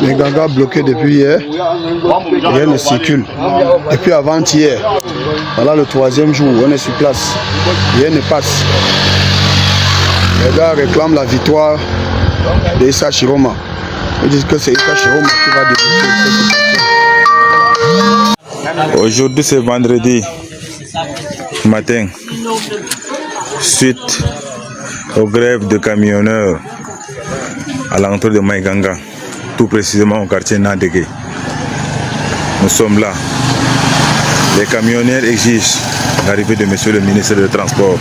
Les gangas bloqués depuis hier, rien ne circule. Depuis avant-hier, voilà le 3e jour, on est sur place, rien ne passe. Les gars réclament la victoire d'Issa Chiroma. Ils disent que c'est Issa Chiroma qui va débloquer cette situation. Aujourd'hui c'est vendredi matin, suite aux grèves de camionneurs à l'entrée de Maïganga, tout précisément au quartier Nadégué. Nous sommes là. Les camionneurs exigent l'arrivée de monsieur le ministre des Transports.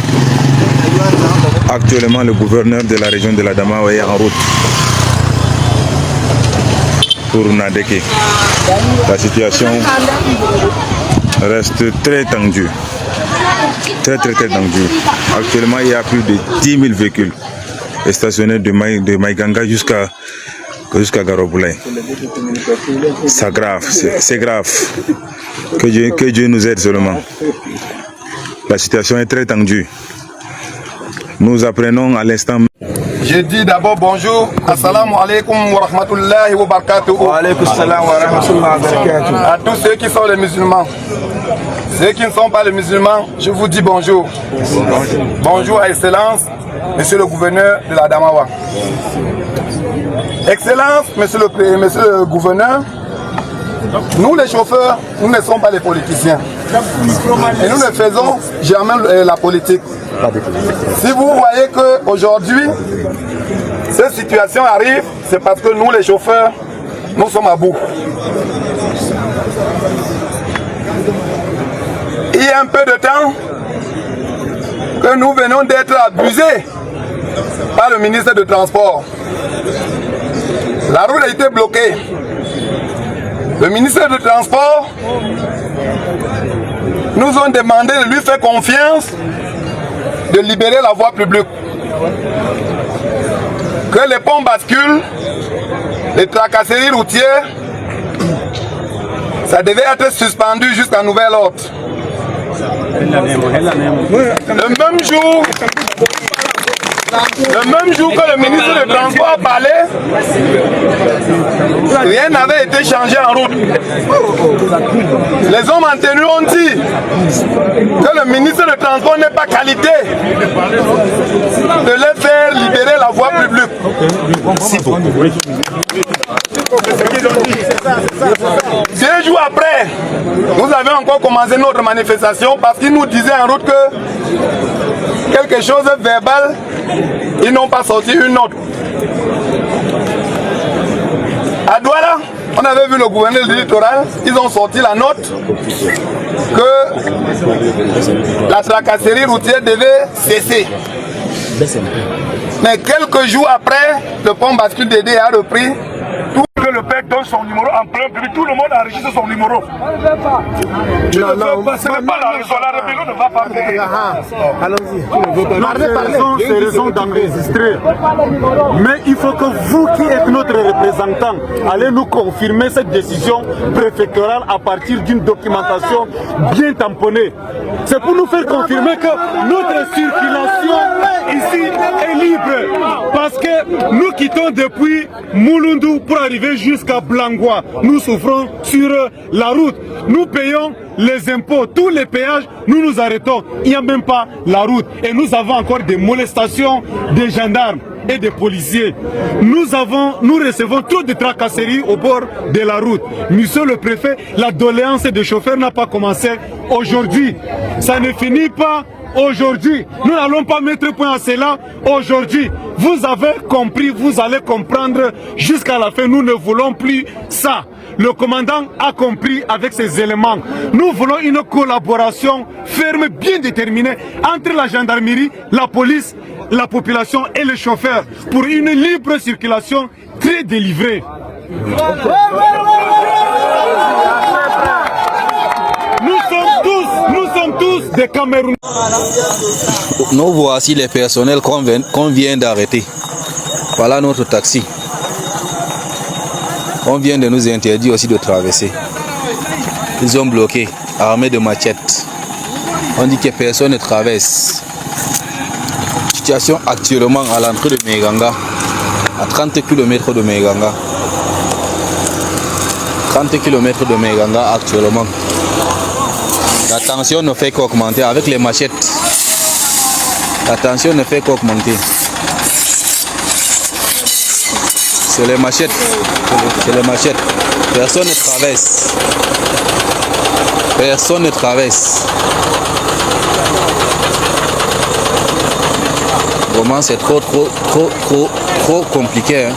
Actuellement, le gouverneur de la région de la Damawa est en route pour Nadégué. La situation reste très tendue. Très tendue. Actuellement, il y a plus de 10 000 véhicules stationnés de Maïganga jusqu'à Garoboulaye. C'est grave, c'est grave. Que Dieu nous aide seulement. La situation est très tendue. Nous apprenons à l'instant. Je dis d'abord bonjour, assalamu alaikum wa rahmatullahi wa barakatuh. Wa alaikum salam wa rahmatullahi wa barakatuh. À tous ceux qui sont les musulmans. Ceux qui ne sont pas les musulmans, je vous dis bonjour. Bonjour à Excellence, Monsieur le gouverneur de la Damawa. Excellence, monsieur le gouverneur, nous les chauffeurs, nous ne sommes pas les politiciens. Et nous ne faisons jamais la politique. Si vous voyez qu'aujourd'hui, cette situation arrive, c'est parce que nous les chauffeurs, nous sommes à bout. Il y a un peu de temps que nous venons d'être abusés par le ministre des Transports. La route a été bloquée. Le ministre des Transports nous ont demandé de lui faire confiance, de libérer la voie publique. Que les ponts basculent, les tracasseries routières, ça devait être suspendu jusqu'à nouvel ordre. Le même jour que le ministre du Transport parlait, rien n'avait été changé en route. Les hommes en tenue ont dit que le ministre du Transport n'est pas qualité de les faire libérer la voie publique. Deux jours après, nous avions encore commencé notre manifestation parce qu'ils nous disaient en route que quelque chose de verbal, ils n'ont pas sorti une note. À Douala, on avait vu le gouverneur du littoral, ils ont sorti la note que la tracasserie routière devait cesser. Mais quelques jours après, le pont bascule d'Édé a repris. Que le père donne son numéro en plein public, tout le monde a enregistré son numéro. Tu ne veux pas, ce n'est pas la raison, la rébellion ne va pas payer. Allons-y. C'est raison d'enregistrer. Mais il faut que vous qui êtes notre représentant, allez nous confirmer cette décision préfectorale à partir d'une documentation bien tamponnée. C'est pour nous faire confirmer que notre circulation ici est libre. Parce que nous quittons depuis Mouloundou pour arriver jusqu'à Blangwa. Nous souffrons sur la route. Nous payons les impôts, tous les péages, nous arrêtons. Il n'y a même pas la route. Et nous avons encore des molestations des gendarmes et des policiers. Nous recevons trop de tracasseries au bord de la route. Monsieur le préfet, la doléance des chauffeurs n'a pas commencé aujourd'hui. Ça ne finit pas aujourd'hui. Nous n'allons pas mettre point à cela aujourd'hui. Vous avez compris, vous allez comprendre jusqu'à la fin. Nous ne voulons plus ça. Le commandant a compris avec ces éléments. Nous voulons une collaboration ferme, bien déterminée entre la gendarmerie, la police, la population et les chauffeurs pour une libre circulation très délivrée. Nous sommes tous des Camerounais. Nous voici les personnels qu'on vient d'arrêter. Voilà notre taxi. On vient de nous interdire aussi de traverser. Ils ont bloqué, armés de machettes. On dit que personne ne traverse. Situation actuellement à l'entrée de Maïganga. à 30 km de Meganga. 30 km de Meganga actuellement. La tension ne fait qu'augmenter avec les machettes. La tension ne fait qu'augmenter. C'est les machettes. C'est les machettes. Personne ne traverse. Personne ne traverse. Vraiment, c'est trop compliqué. Hein.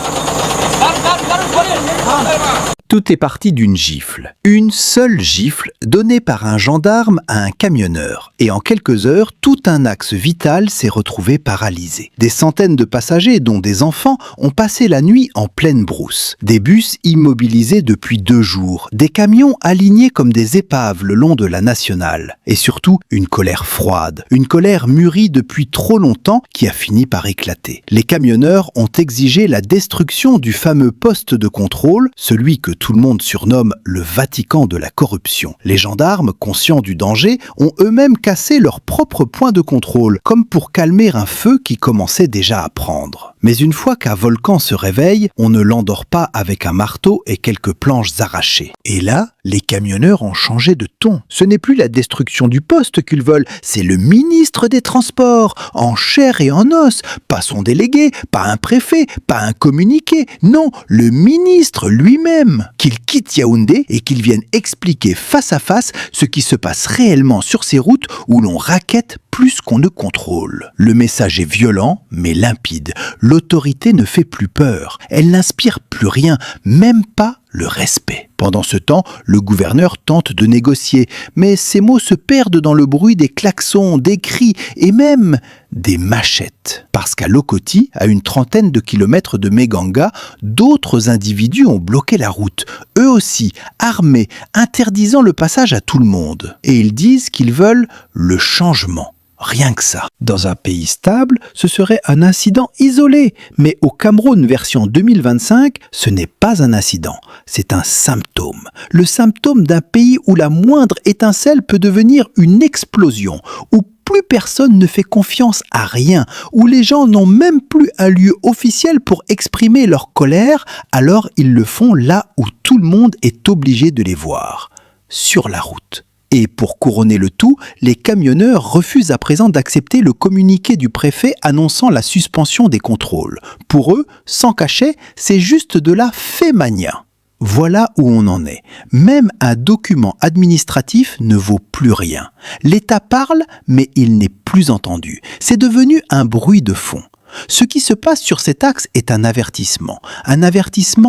Tout est parti d'une gifle. Une seule gifle donnée par un gendarme à un camionneur. Et en quelques heures, tout un axe vital s'est retrouvé paralysé. Des centaines de passagers, dont des enfants, ont passé la nuit en pleine brousse. Des bus immobilisés depuis 2 jours. Des camions alignés comme des épaves le long de la nationale. Et surtout, une colère froide. Une colère mûrie depuis trop longtemps qui a fini par éclater. Les camionneurs ont exigé la destruction du fameux poste de contrôle, celui que tout le monde surnomme le Vatican de la corruption. Les gendarmes, conscients du danger, ont eux-mêmes cassé leur propre point de contrôle, comme pour calmer un feu qui commençait déjà à prendre. Mais une fois qu'un volcan se réveille, on ne l'endort pas avec un marteau et quelques planches arrachées. Et là, les camionneurs ont changé de ton. Ce n'est plus la destruction du poste qu'ils veulent, c'est le ministre des Transports, en chair et en os. Pas son délégué, pas un préfet, pas un communiqué. Non, le ministre lui-même. Qu'il quitte Yaoundé et qu'il vienne expliquer face à face ce qui se passe réellement sur ces routes où l'on raquette plus qu'on ne contrôle. Le message est violent, mais limpide. L'autorité ne fait plus peur. Elle n'inspire plus rien, même pas le respect. Pendant ce temps, le gouverneur tente de négocier, mais ses mots se perdent dans le bruit des klaxons, des cris et même des machettes. Parce qu'à Lokoti, à une trentaine de kilomètres de Meganga, d'autres individus ont bloqué la route, eux aussi, armés, interdisant le passage à tout le monde. Et ils disent qu'ils veulent le changement. Rien que ça. Dans un pays stable, ce serait un incident isolé. Mais au Cameroun version 2025, ce n'est pas un incident, c'est un symptôme. Le symptôme d'un pays où la moindre étincelle peut devenir une explosion, où plus personne ne fait confiance à rien, où les gens n'ont même plus un lieu officiel pour exprimer leur colère, alors ils le font là où tout le monde est obligé de les voir, sur la route. Et pour couronner le tout, les camionneurs refusent à présent d'accepter le communiqué du préfet annonçant la suspension des contrôles. Pour eux, sans cachet, c'est juste de la fémania. Voilà où on en est. Même un document administratif ne vaut plus rien. L'État parle, mais il n'est plus entendu. C'est devenu un bruit de fond. Ce qui se passe sur cet axe est un avertissement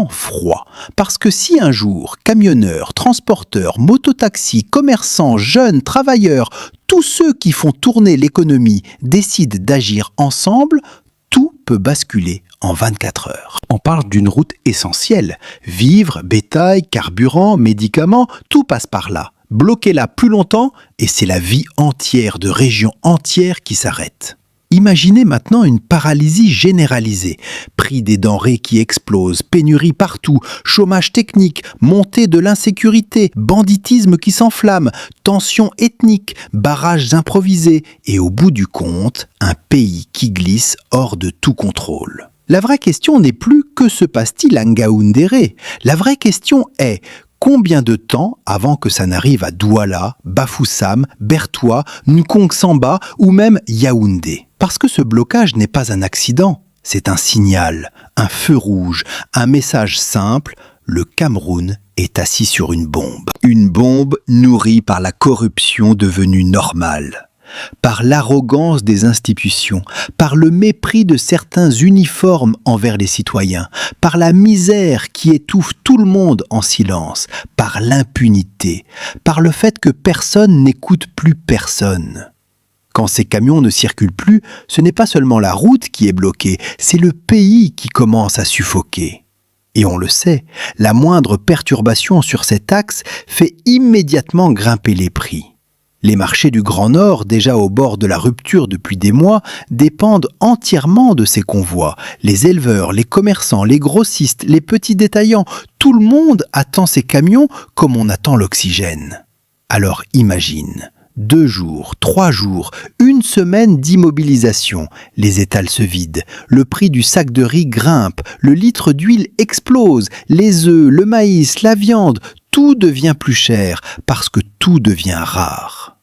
froid. Parce que si un jour, camionneurs, transporteurs, mototaxis, commerçants, jeunes, travailleurs, tous ceux qui font tourner l'économie décident d'agir ensemble, tout peut basculer en 24 heures. On parle d'une route essentielle. Vivres, bétail, carburant, médicaments, tout passe par là. Bloquez-la plus longtemps et c'est la vie entière de régions entières qui s'arrête. Imaginez maintenant une paralysie généralisée. Prix des denrées qui explosent, pénurie partout, chômage technique, montée de l'insécurité, banditisme qui s'enflamme, tensions ethniques, barrages improvisés et au bout du compte, un pays qui glisse hors de tout contrôle. La vraie question n'est plus que se passe-t-il à Ngaoundéré. La vraie question est combien de temps avant que ça n'arrive à Douala, Bafoussam, Bertoua, Nkong Samba ou même Yaoundé? Parce que ce blocage n'est pas un accident, c'est un signal, un feu rouge, un message simple, le Cameroun est assis sur une bombe. Une bombe nourrie par la corruption devenue normale, par l'arrogance des institutions, par le mépris de certains uniformes envers les citoyens, par la misère qui étouffe tout le monde en silence, par l'impunité, par le fait que personne n'écoute plus personne. Quand ces camions ne circulent plus, ce n'est pas seulement la route qui est bloquée, c'est le pays qui commence à suffoquer. Et on le sait, la moindre perturbation sur cet axe fait immédiatement grimper les prix. Les marchés du Grand Nord, déjà au bord de la rupture depuis des mois, dépendent entièrement de ces convois. Les éleveurs, les commerçants, les grossistes, les petits détaillants, tout le monde attend ces camions comme on attend l'oxygène. Alors imagine, 2 jours, 3 jours, 1 semaine d'immobilisation. Les étals se vident, le prix du sac de riz grimpe, le litre d'huile explose, les œufs, le maïs, la viande, tout devient plus cher parce que tout devient rare.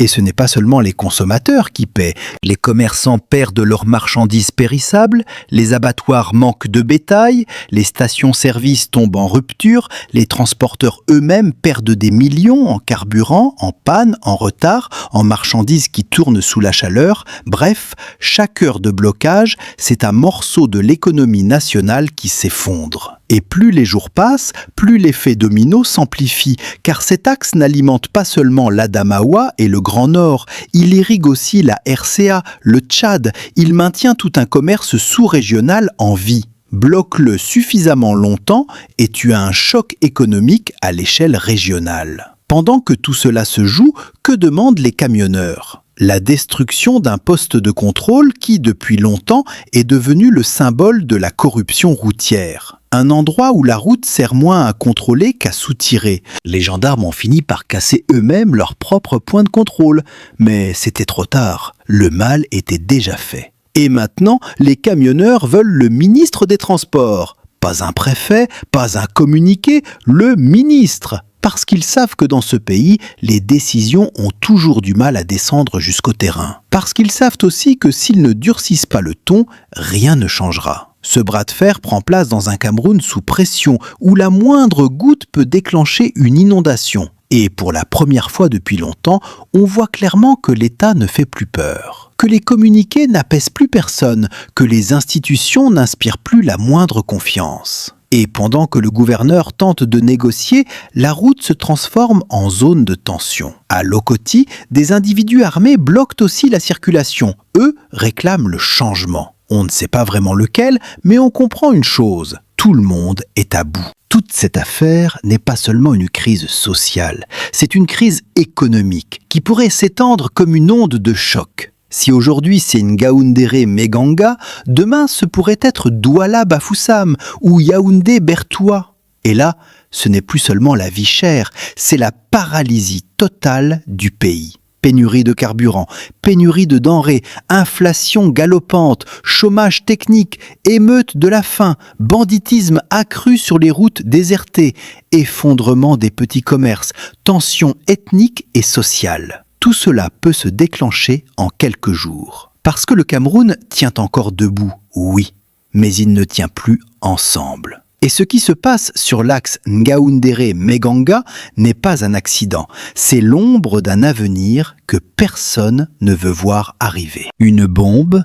Et ce n'est pas seulement les consommateurs qui paient. Les commerçants perdent leurs marchandises périssables, les abattoirs manquent de bétail, les stations-service tombent en rupture, les transporteurs eux-mêmes perdent des millions en carburant, en panne, en retard, en marchandises qui tournent sous la chaleur. Bref, chaque heure de blocage, c'est un morceau de l'économie nationale qui s'effondre. Et plus les jours passent, plus l'effet domino s'amplifie, car cet axe n'alimente pas seulement l'Adamawa et le Grand Nord, il irrigue aussi la RCA, le Tchad, il maintient tout un commerce sous-régional en vie. Bloque-le suffisamment longtemps et tu as un choc économique à l'échelle régionale. Pendant que tout cela se joue, que demandent les camionneurs ? La destruction d'un poste de contrôle qui, depuis longtemps, est devenu le symbole de la corruption routière. Un endroit où la route sert moins à contrôler qu'à soutirer. Les gendarmes ont fini par casser eux-mêmes leur propre point de contrôle. Mais c'était trop tard, le mal était déjà fait. Et maintenant, les camionneurs veulent le ministre des Transports. Pas un préfet, pas un communiqué, le ministre. Parce qu'ils savent que dans ce pays, les décisions ont toujours du mal à descendre jusqu'au terrain. Parce qu'ils savent aussi que s'ils ne durcissent pas le ton, rien ne changera. Ce bras de fer prend place dans un Cameroun sous pression, où la moindre goutte peut déclencher une inondation. Et pour la première fois depuis longtemps, on voit clairement que l'État ne fait plus peur. Que les communiqués n'apaisent plus personne, que les institutions n'inspirent plus la moindre confiance. Et pendant que le gouverneur tente de négocier, la route se transforme en zone de tension. À Lokoti, des individus armés bloquent aussi la circulation. Eux réclament le changement. On ne sait pas vraiment lequel, mais on comprend une chose. Tout le monde est à bout. Toute cette affaire n'est pas seulement une crise sociale, c'est une crise économique qui pourrait s'étendre comme une onde de choc. Si aujourd'hui c'est Ngaoundéré Meganga, demain ce pourrait être Douala Bafoussam ou Yaoundé Bertoua. Et là, ce n'est plus seulement la vie chère, c'est la paralysie totale du pays. Pénurie de carburant, pénurie de denrées, inflation galopante, chômage technique, émeute de la faim, banditisme accru sur les routes désertées, effondrement des petits commerces, tensions ethniques et sociales. Tout cela peut se déclencher en quelques jours. Parce que le Cameroun tient encore debout, oui, mais il ne tient plus ensemble. Et ce qui se passe sur l'axe Ngaoundéré-Meganga n'est pas un accident, c'est l'ombre d'un avenir que personne ne veut voir arriver. Une bombe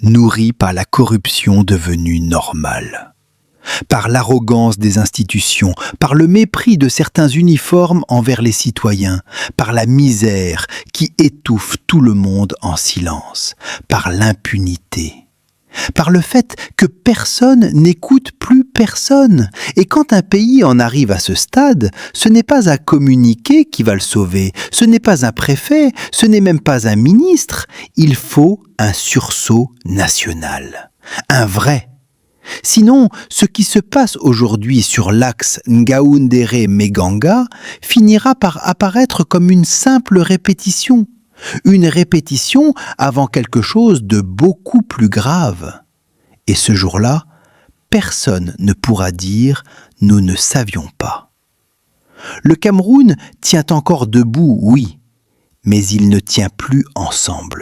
nourrie par la corruption devenue normale. Par l'arrogance des institutions, par le mépris de certains uniformes envers les citoyens, par la misère qui étouffe tout le monde en silence, par l'impunité. Par le fait que personne n'écoute plus personne. Et quand un pays en arrive à ce stade, ce n'est pas un communiqué qui va le sauver, ce n'est pas un préfet, ce n'est même pas un ministre. Il faut un sursaut national. Un vrai. Sinon, ce qui se passe aujourd'hui sur l'axe Ngaoundéré-Meganga finira par apparaître comme une simple répétition. Une répétition avant quelque chose de beaucoup plus grave. Et ce jour-là, personne ne pourra dire « nous ne savions pas ». Le Cameroun tient encore debout, oui, mais il ne tient plus ensemble.